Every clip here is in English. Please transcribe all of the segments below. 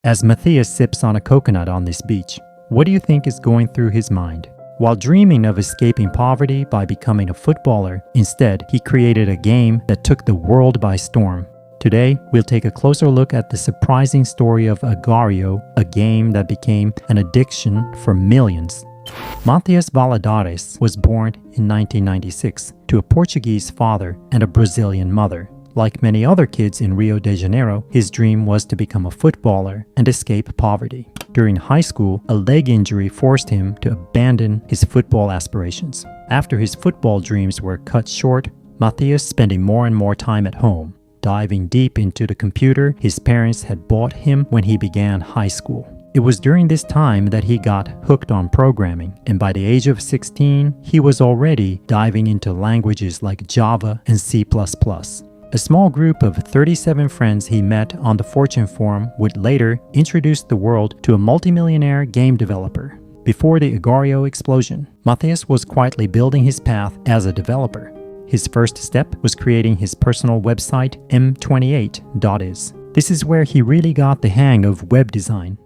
As Matheus sips on a coconut on this beach, what do you think is going through his mind? While dreaming of escaping poverty by becoming a footballer, instead, he created a game that took the world by storm. Today, we'll take a closer look at the surprising story of Agario, a game that became an addiction for millions. Matheus Valadares was born in 1996 to a Portuguese father and a Brazilian mother. Like many other kids in Rio de Janeiro, his dream was to become a footballer and escape poverty. During high school, a leg injury forced him to abandon his football aspirations. After his football dreams were cut short, Matheus spending more and more time at home, diving deep into the computer his parents had bought him when he began high school. It was during this time that he got hooked on programming, and by the age of 16, he was already diving into languages like Java and C++. A small group of 37 friends he met on the Fortune Forum would later introduce the world to a multimillionaire game developer. Before the Agario explosion, Matheus was quietly building his path as a developer. His first step was creating his personal website m28.is. This is where he really got the hang of web design.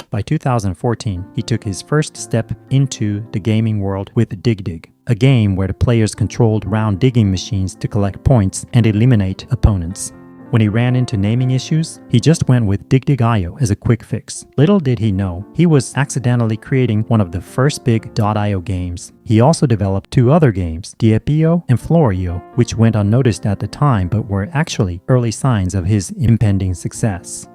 By 2014, he took his first step into the gaming world with Dig, a game where the players controlled round digging machines to collect points and eliminate opponents. When he ran into naming issues, he just went with Dig.io as a quick fix. Little did he know, he was accidentally creating one of the first big .io games. He also developed two other games, Diepio and Florio, which went unnoticed at the time but were actually early signs of his impending success.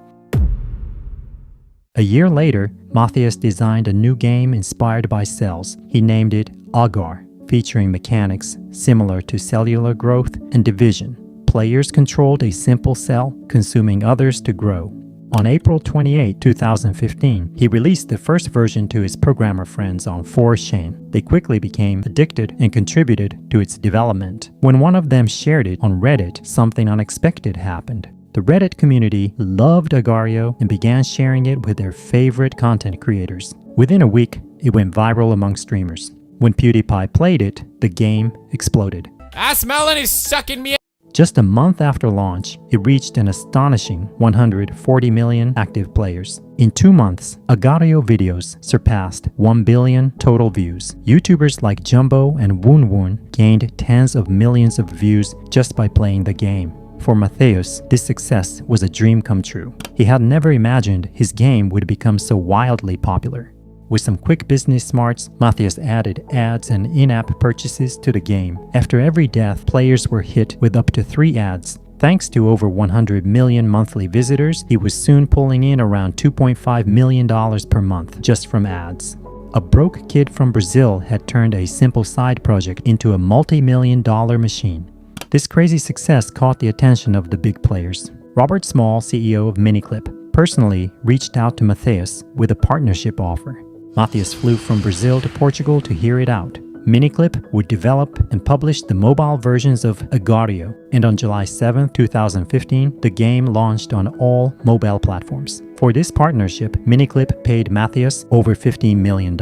A year later, Matheus designed a new game inspired by cells. He named it Agar, featuring mechanics similar to cellular growth and division. Players controlled a simple cell, consuming others to grow. On April 28, 2015, he released the first version to his programmer friends on 4chan. They quickly became addicted and contributed to its development. When one of them shared it on Reddit, something unexpected happened. The Reddit community loved Agario and began sharing it with their favorite content creators. Within a week, it went viral among streamers. When PewDiePie played it, the game exploded. Ask Melanie sucking me. Just a month after launch, it reached an astonishing 140 million active players. In 2 months, Agario videos surpassed 1 billion total views. YouTubers like Jumbo and Woon Woon gained tens of millions of views just by playing the game. For Matheus, this success was a dream come true. He had never imagined his game would become so wildly popular. With some quick business smarts, Matheus added ads and in-app purchases to the game. After every death, players were hit with up to 3 ads. Thanks to over 100 million monthly visitors, he was soon pulling in around $2.5 million per month just from ads. A broke kid from Brazil had turned a simple side project into a multi-million-dollar machine. This crazy success caught the attention of the big players. Robert Small, CEO of Miniclip, personally reached out to Matheus with a partnership offer. Matheus flew from Brazil to Portugal to hear it out. Miniclip would develop and publish the mobile versions of Agario, and on July 7, 2015, the game launched on all mobile platforms. For this partnership, Miniclip paid Matheus over $15 million.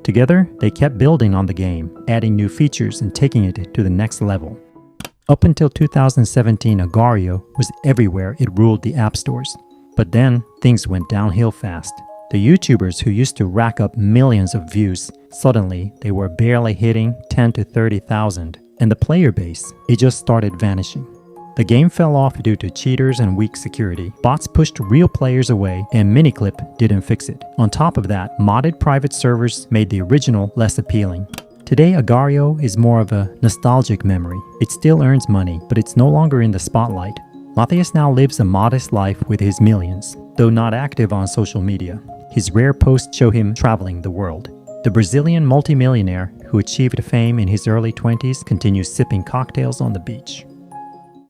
Together, they kept building on the game, adding new features and taking it to the next level. Up until 2017, Agario was everywhere. It ruled the app stores. But then, things went downhill fast. The YouTubers who used to rack up millions of views, suddenly they were barely hitting 10 to 30,000. And the player base, it just started vanishing. The game fell off due to cheaters and weak security. Bots pushed real players away, and Miniclip didn't fix it. On top of that, modded private servers made the original less appealing. Today, Agario is more of a nostalgic memory. It still earns money, but it's no longer in the spotlight. Matheus now lives a modest life with his millions, though not active on social media. His rare posts show him traveling the world. The Brazilian multimillionaire who achieved fame in his early 20s continues sipping cocktails on the beach.